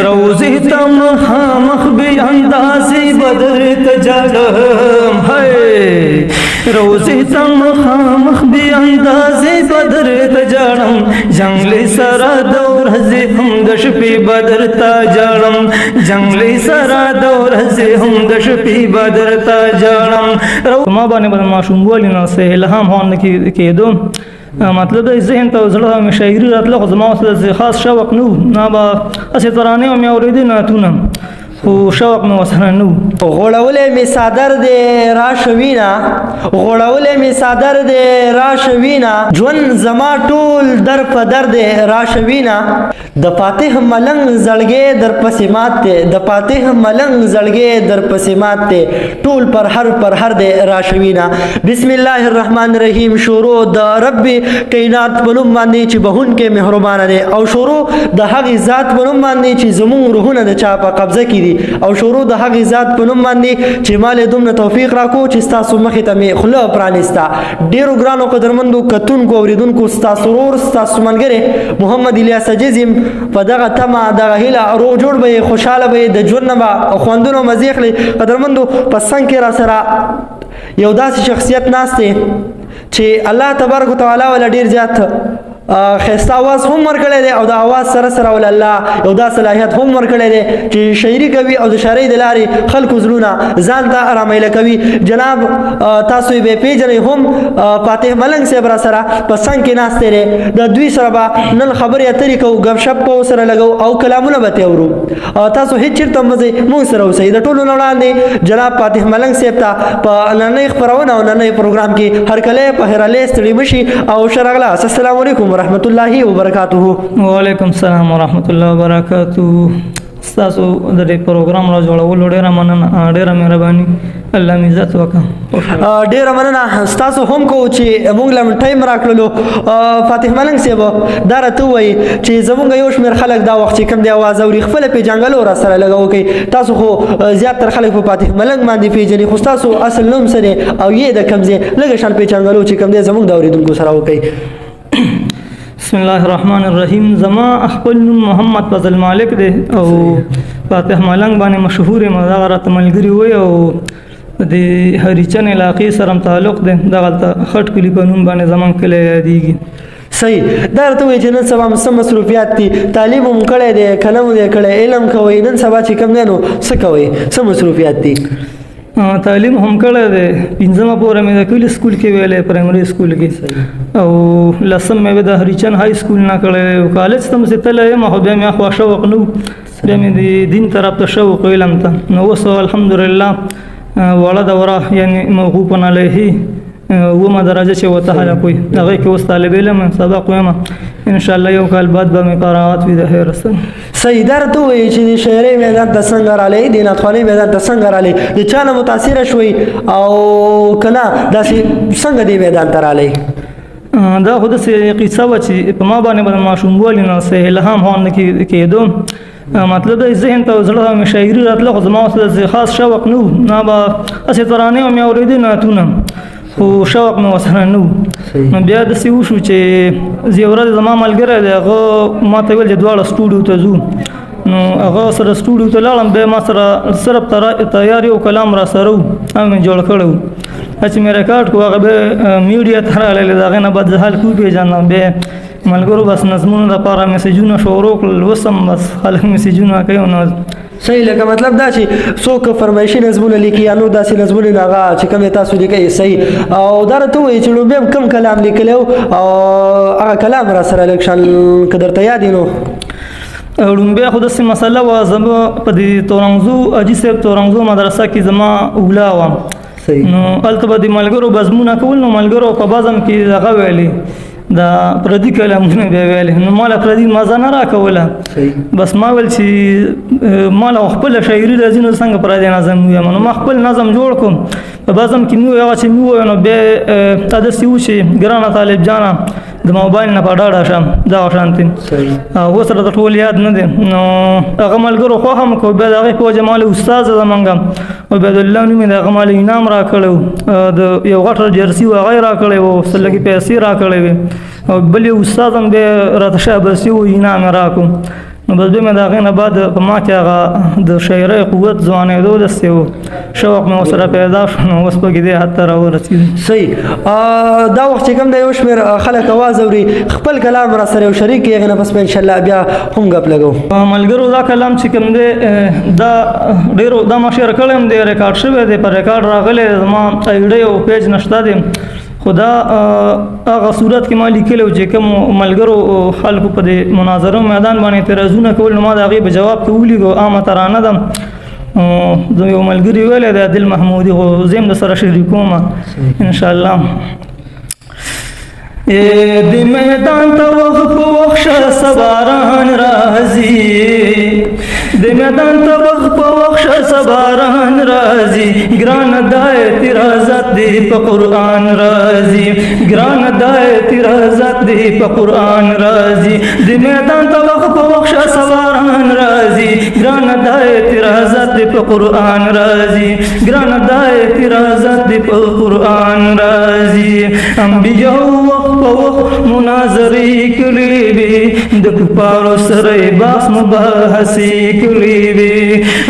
روزی تم خامخ بی اندازی بدر تجرم ہے روزی تم خامخ بی اندازی بدر تجرم جنگلی سرا دور ہزی ہم دش پی بدر تجرم جنگلی سرا دور ہزی ہم دش پی بدر تجرم ما باندې بدل ماشوم ولینه سه الهام هون کې دو مطلب د ذهن ته زړه مې شاعري راتله خو زما اوس خاص شوق نو نه به اسې ترانې مې اورېدې نعتونه خو شوق مې ورسره نه و غوړولی مې څادر دی راشوینه غوړولی مې څادر دی راشوینه ژوند زما ټول در په در دی راشوینه د فاتح ملنګ زړګی در پسې مات دی د فاتح ملنګ زړګی در پسې مات دی ټول پر هر دی راشوینه بسم الله الرحمن الرحیم شروع د رب کائنات په نوم باندې چې بهونکی مهربانه دی او شروع د هغې ذات په نوم باندې چې زموږ روحونه د چا په قبضه کې دي او شروع د هغې ذات په نوم باندې چې ما له دومره توفیق راکړو چې ستاسو مخې ته مې خوله پرانسته ډېرو ګرانو قدرمندو کتونکو اورېدونکو ستاسو ورور ستاسو ملګری محمد الیاس عجیز یم په دغه تمه دغه هیله روغ جوړ به یې خوشحاله به یې د ژوند نه به خوندونه او مزې اخلئ قدرمندو په څنګ کې راسره یو داسې شخصیت ناست دی چې الله تبارک وتعالی وله ډېر زیات خسته आवाज هم ورکړی دی او د आवाज سره سره ول الله یو دا صلاحیت هم ورکړی دی چې شاعري کوي او د شاعرۍ د لارې خلکو زړونه ځان ته ارامایله کوي جناب تاسو یې به پیژنئ هم فاتح ملنګ صاحب را سره په څنګ کې ناست دی د دوی سره به نن خبرې اترې کوو ګپ شپ به ورسره لګو او کلامونه به ترې اورو تاسو هېڅ چېرته مه ځئ موږ سره اوسئ د ټولو نه وړاندې جناب فاتح ملنګ صاحب ته په نننۍ خپرونه او نننۍ پروګرام کې هرکلی په هرالۍ ستړي مه شي او ښه راغلاست السلام علیکم ورحمة الله وبرکاته. وعلیکم السلام ورحمة الله وبرکاته. ستاسو د دې پروګرام را جوړولو ډېره مننه ډېره مهرباني الله مې عزت وکړه ډېره مننه ستاسو هم کوو چې موږ له ټایم راکړلو فاتح ملنګ صاحب دا راته ووایي چې زموږ یو شمېر خلک دا وخت چې کوم دی اواز اوري خپله پېژنګلو را سره لګو کوي تاسو خو زیاتره خلک په فاتح ملنګ باندې پېژني خو ستاسو اصل نوم څه دی او یې د کوم ځای لږه شان پېژنګلو چې کوم دی زموږ د اورېدونکو سره وکړئ بسم الله الرحمن الرحیم زما خپل نوم محمد فضل مالک دی او فاتح ملنګ باندې مشهور یم دغه راته ملګري وایي او د هریچن علاقې سره تعلق دی دغلته خټ کلي په نوم باندې زموږ کلی یادېږي صحیح دا راته وایي چې نن سبا څه مصروفیات دي تعلیم هم کړی دی که نه مو دی کړی علم کوئ نن سبا چې کوم دی نو څه کوئ څه مصروفیات دي تعلیم هم کړی دی پنځمه پورې مې د کلي سکول کې ویلی پرایمري سکول کې او لسم مې د هریچن های سکول نه کړی او کالج ته مې تللی یم خو بیا مې خوا شوق نه و بیا مې د دین طرف ته شوق علم ته نو اوس الحمدلله وړه دوره یعنی موقوف علیه ومه درجه چې ورته هلک وي هغې کې اوس طالب علم سبق ویم انشاءالله یو کال بعد به مې قرارات وي د خیر سره صحیح دا راته ووایي چې د شاعرۍ میدان ته څنګه رالی د نعتخوانۍ میدان ته څنګه رالی د چا نه متاثره شوئ او که نه داسې څنګه دې میدان ته رالی دا خو داسې قصه وه چې په ما باندې به د ماشوموالي نه څه الهام هم نه کېدو مطلب د ذهن ته زړه مې شاعري راتله خو زما اوس خاص شوق نه و نه به هسې ترانې مې اورېدې نعتونه خو شوق مې ورسره نه و نو بیا داسې وشو چې یوه ورځ زما ملګری دی هغه ما ته ویل چې دواړه سټوډیو ته ځو نو هغه سره سټوډیو ته لاړم بیا ما سره صرف تیار یو کلام را سره و هغه مې جوړ کړی و چې مې ریکارډ کړو هغه بیا میډیا ته راغلی د هغې نه بعد زه حال کې وپېژندم بیا ملګرو بس نظمونو دپاره میسیجونه شروع کړل اوس هم بس خلک میسیجونه کوي نو صحیح لکه مطلب دا چې څوک فرمایشي نظمونه لیکي یا نور داسې نظمونه نه هغه چې کوم تاسو لیکئ صحیح او دا راته ووایي چې لومبی هم کوم کلام لیکلی و او هغه کلام را سره لږ شان که درته یاد نو لومبی خو داسې مسله وه زما په دې تورنګزو حاجي صاحب تورنګزو مدرسه کې زما اوله وم نو هلته به د ملګرو بزمونه کول نو ملګرو په بزم کې هغه ویلي دا پردي کلامونه بیا ویلې نو ما له پردي مزه نه راکوله بس ما ویل چې ما له خپله شاعري راځي نو څنګه پردی نظم ووایم نو ما خپل نظم جوړ کړم په بزم کې مې ووایي هغه چې مې ووایه نو بیا تا داسې و چې ګرانه طالب جانه د موبایل نه په ډاډه شم دغه شانتې اوس راته ټول یاد نه دی نو هغه ملګرو خوښ هم کړو بیا د هغې په وجه ما له استاد زمونږ عبیدالله نوم یې د هغه ما له انعام راکړی و د یو غټ جرسي و هغه یې راکړی و څه لږې پیسې راکړی وې او بل یو استاد هم به راته شابسي و انعام راکو نو بس به مې د هغې نه بعد په ما کې هغه د شاعرۍ قوت ځوانېدو داسې و شوق مې ورسره پیدا شو نو اوس پکې دې حد ته راورسېدم. صحیح. دا وخت چې کوم دی یو شمېر خلک اواز اوري خپل کلام را سره یو شریک کړي هغې نه پس به انشاءالله بیا هم ګپ لګو. ملګرو دا کلام چې کوم دی دا ډېرو دا ما شعر کړی هم دی ریکارډ شوی دی په ریکارډ راغلی زما ایډۍ او پیج نشته دی خو دا هغه صورت کې ما لیکلی و چې کوم ملګرو خلکو په دې مناظرو میدان باندې اعتراضونه کول نو ما د هغې په جواب کې ولیکو عامه ترانه ده زه یو ملګري ویلی دی عادل محمودي خو زه هم درسره شریکوم انشاءالله. د میدان ته وخت په وخت شه سباران راځي د میدان ته وخت په وخت شه سباران راځي ګران د اعتراضات دی په قرآن راځي ګران د اعتراضات دی په قرآن راځي د میدان ته وخت په وخت شه سباران راځي ګران د اعتراضات دی په قرآن راځي ګران د اعتراضات دی په قرآن راځي انبیاء په وخت مناظرې کړې وې د کفارو سره بحث مباحثې کړې وې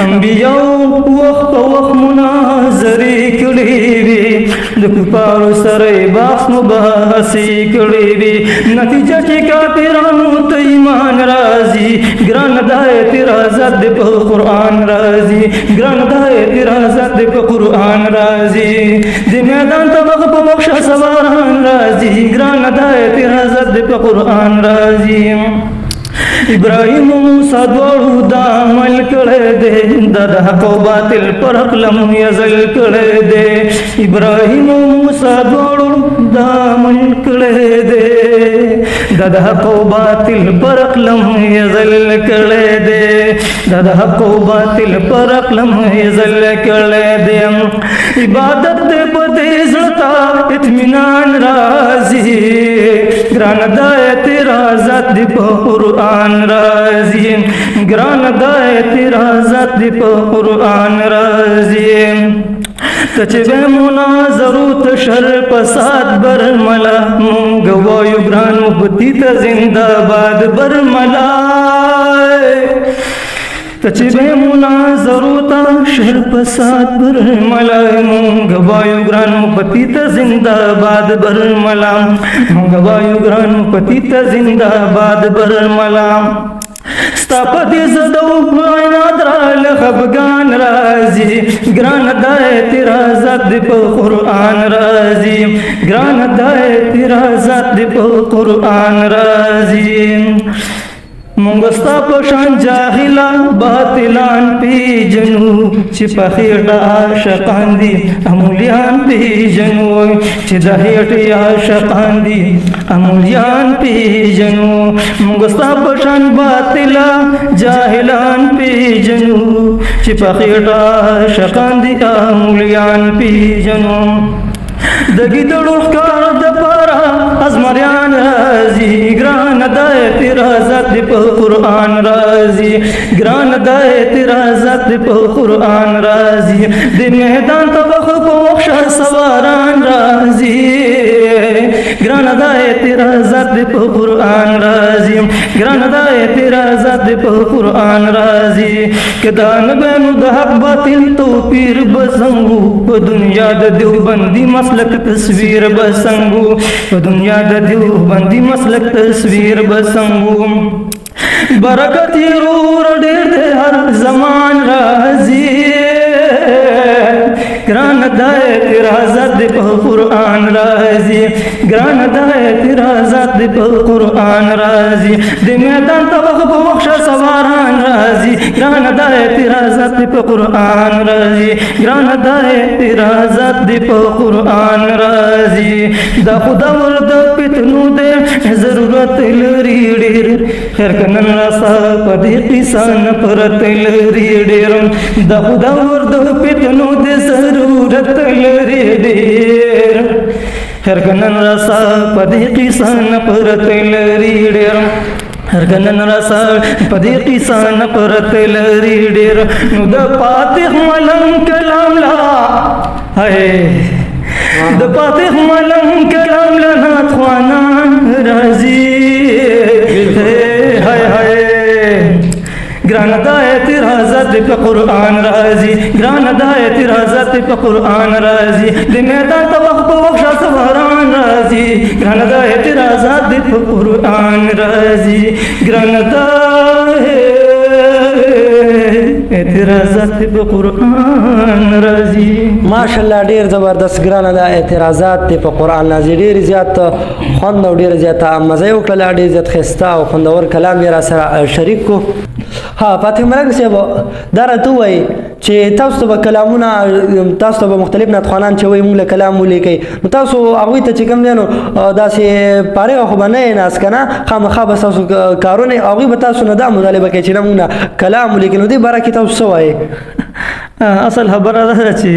انبیاء وخت په وخت مناظرې کړې وې د کفارو سره بحث مباحثې کړې وې نتیجه چې کافرانو ته ایمان راځي ګران د اعتراضات د په قرآن راځي ګران د اعتراضات د په قرآن راځي د میدان ته وخت په وخت شه سواران راځي ګران د اعتراضات د په قرآن راځي ابراهیم موسی دواړو دا عمل کړی دی د حق او باطل پر حق لم یزل کړی دی ابراهیم موسی دواړو دا عمل کړی دی د حق او باطل پر حق لم یزل کړی دی د حق او باطل پر حق لم یزل کړی دی عبادت په دې زړه ته اطمینان راځي ګران د اعتراضات دی په قرآن راځي ګران د اعتراضات دی په قرآن راځي ته چې به مناظرو ته شر فساد برملا مونږ وایو ګران مفتی ته زنده‌باد برملا ته چې به مناظرو ته شر فساد برملا مونږ وایو ګران مفتی ته زنده‌باد برملا مونږ وایو ګران مفتی ته زنده‌باد برملا ستا په دې زدو عینات راله خفګان راځي ګران د اعتراضات دی په قرآن راځي ګران د اعتراضات دی په قرآن راځي مونږ ستا په شان جاهلان باطلان پیژنو چې په خېټه عاشقان دي امولیان پیژنو چې د خېټې عاشقان دي امولیان پیژنو مونږ ستا په شان باطلا جاهلان پیژنو چې په خېټه عاشقان دي امولیان پیژنو د ګیدړو ښکار د پاره ازمریان راځي ګران د اعتراضات دی په قرآن راځي ګران د اعتراضات دی په قرآن راځي د میدان ته وخت په وخت شه سواران راځي ګران د اعتراضات دی په قرآن راځي ګران د اعتراضات دی په قرآن راځي کدا نه بینو د حق باطل توپیر بسنګو په دنیا د دیوبندي مسلک تصویر بسنګو په دنیا د دیوبندي مسلک تصویر بسنګو برکت رور ډېر د هر زمان راځي ګران د اعتراضات دی په قرآن راځي ګران د اعتراضات دی په قرآن راځي د میدان ته وخت په وخت شه سواران راځي ګران د اعتراضات دی په قرآن راځي ګران د اعتراضات دی په قرآن راځي دا خدا ورته فتنو دی ضرورت لري ډېر خیر کنن راسه په دې قصه نه پرته لري ډېر دا خدا ورته فتنو دی ضرورت لري ډېر هر کنن راسه په دې قصه نه پرته لري ډېر هر کنن راسه په دې قصه نه پرته لري ډېر نو د فاتح ملنګ کلام لا هاي د فاتح ملنګ کلام لنا خوانان راځي هاي هاي ګران د اعتراضات په قرآن راځي ګران د اعتراضات په قرآن راځي د میدان ته وخت په وخت سفران راځي ګران د اعتراضات په قرآن راځي ګران د اعتراضات په قرآن راځي ماشاءالله ډیر زبردست ګرانه دا اعتراضات په قرآن راځي ډیر زیات خوند او ډیر زیات مزه وکړه ډیر زیات خسته او خوندور کلام یې را سره شریک کو ها فاتح ملنګ صاحب دا راته وایي چې تاسو به کلامونه تاسو به مختلف ناتخوانان چې وایي موږ له کلام ولیکئ نو تاسو هغوی ته چې کوم دی نو داسې فارغه خو به نه یې ناست که نه خامخا به ستاسو کارونه هغوی به تاسو نه دا مطالبه کوي چې نه موږ نه کلام ولیکئ نو دې باره کې تاسو څه وایئ اصل خبره ده چې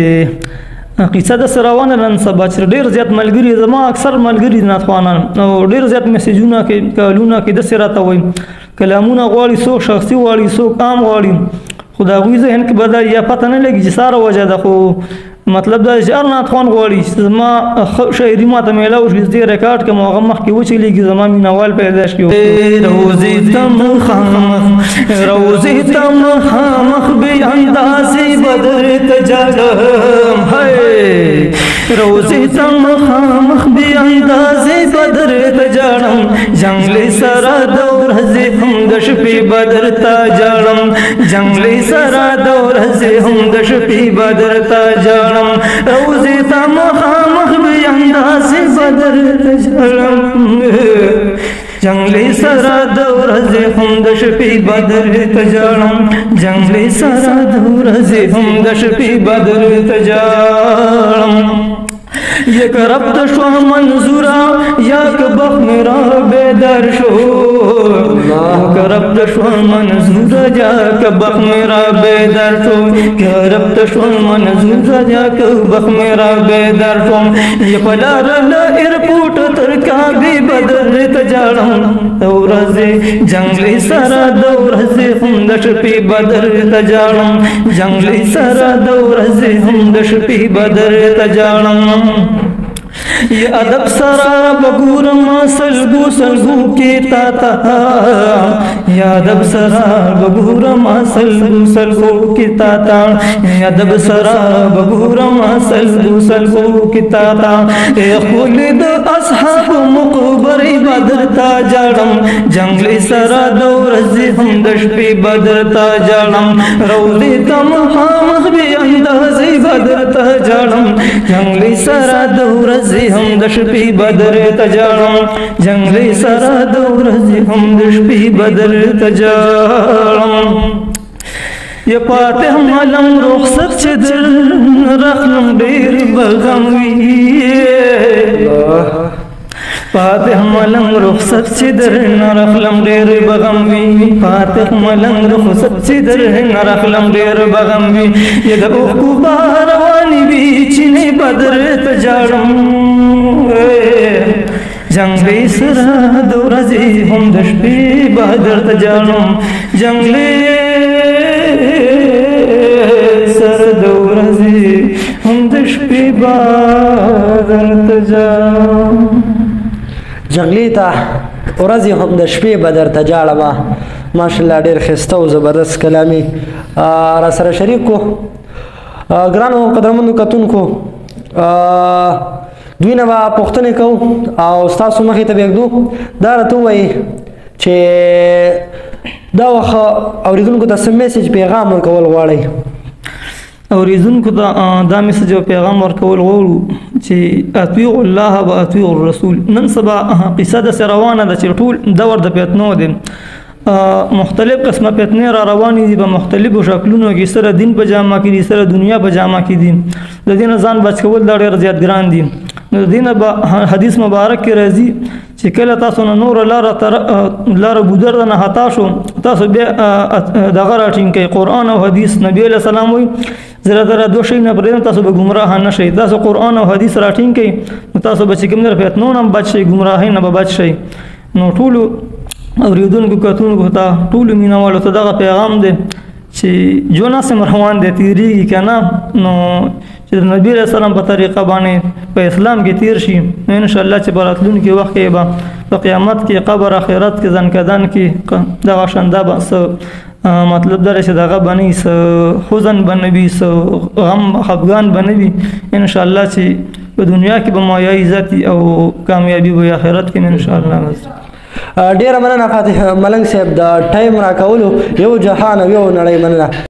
قصه د روانه نن سبا چې ډېر زیات ملګري زما اکثر ملګري ناتخوانان او ډېر زیات میسیجونه کې کالونه کې داسې راته وایي کلامونه غواړي څوک شخصي غواړي څوک عام غواړي خو د هغوی ذهن کې به دا یا پته نه لګي چې ساره وجه ده خو مطلب دا چې هر ناتخوان غواړي چې زما شاعري ماته میلاو شي دې ریکارډ کړم هغه مخکې وچلیږي زما مینوال پیدا شي روزي ته مخامخ بې اندازې بدر ته جاړم روزي ته مخامخ بې اندازې بدر ته جاړم جنګلې سره د ورځې هم د شپې بدر ته جاړم جنګلې سره د ورځې هم د شپې بدر ته جاړم روزي ته مخامخ بې اندازې بدر ته جاړم جنګلې سره د ورځې هم د شپې بدر ته جاړم جنګلې سره د ورځې هم د شپې بدر ته جاړم یک رب د شو منظورا یک بخ میرا بیدار شو یک رب د شو منظورا یک بخ میرا بیدار شو یک رب د شو منظورا یک بخ میرا بیدار شو یہ پلار له ایرپورټ تر کابه بدر ته جاړم دورځه جنگلی سره دورځه هم د شپې بدر ته جاړم جنگلی سره دورځه هم د شپې بدر ته جاړم یہ ادب سرا بگورم سلگو سلگو کی تاتا یا ادب سرا بگورم سلگو سلگو کی تاتا یا ادب سرا بگورم سلگو سلگو کی تاتا اے خلد اصحاب مقبر بدر تا جاڑم جنگلی سرا دورزی ہم دشپی بدر تا جاڑم روزی تم خامخ بی اندازی بدر تا جاڑم جنگلی سرا دورزی هم د شپې بدر ته جاړم جنگلی سره د ورځې هم د شپې بدر ته جاړم یا فاتح ملنګ رخصت چې در رخلم ډېر بغم وي فاتح ملنګ رخصت چې در رخلم ډېر بغم وي فاتح ملنګ رخصت چې در رخلم ډېر بغم وي یا د اوښکو بار روانې وي چې نه بدر ته جاړم جنگلی سره د ورځې هم د شپې بدر ته جاړم جنگلی سره د ورځې هم د شپې بدر ته جاړم جنگلی ته ورځې هم د شپې بدر ته جاړم ماشاءالله ډېر ښایسته او زبردست کلامي را سره شریک کو ګرانو قدرمنو کتونکو دوی نه به پوښتنې کوو او ستاسو مخې ته به ږدو دا راته ووایي چې دا وخت اورېدونکو ته څه میسج پیغام ورکول غواړئ اوریدونکو ته دا میسج او پیغام ورکول غواړو چې اطیعوا الله و اطیعوا الرسول نن سبا قصه داسې روانه ده چې ټول دور د فتنو دی مختلف قسمه فتنې را روانې دي په مختلفو شکلونو کې سره دین په جامه کې دي سره دنیا په جامه کې دي د دین ځان بچ کول دا ډېر زیات ګران دي نو د دین حدیث مبارک کې راځي چې کله تاسو نه نور لاره ګذر نه هتا شو تاسو بیا دغه راټینګئ قرآن او حدیث نبی علیہ السلام وایي زره دره دو شي نه پرېږدم تاسو به ګمراه نه شئ تاسو قرآن او حدیث راټینګئ نو تاسو به چې کوم نه فتنو نه بچ شئ ګمراهۍ نه به بچ شئ نو ټولو اوریدونکو کتونکو ته ټولو مینوالو ته دغه پیغام دی چې جو ناسم روان دی تېرېږي که نه نو چې چې د نبی رسول الله په طریقه باندې په اسلام کې تیر شي ان شاء الله چې براتلونکي وخت کې به په قیامت کې قبر آخرت کې ځنکدن کې دغه شانده به مطلب دا چې دغه بنی حزن بنوي غم خفګان بنوي ان شاء الله چې په دنیا کې به مایا عزت او کامیابی وي آخرت کې ان شاء الله. ډیره مننه فاتح ملنګ صاحب د ټایم راکولو. یو جهان او یو نړۍ مننه.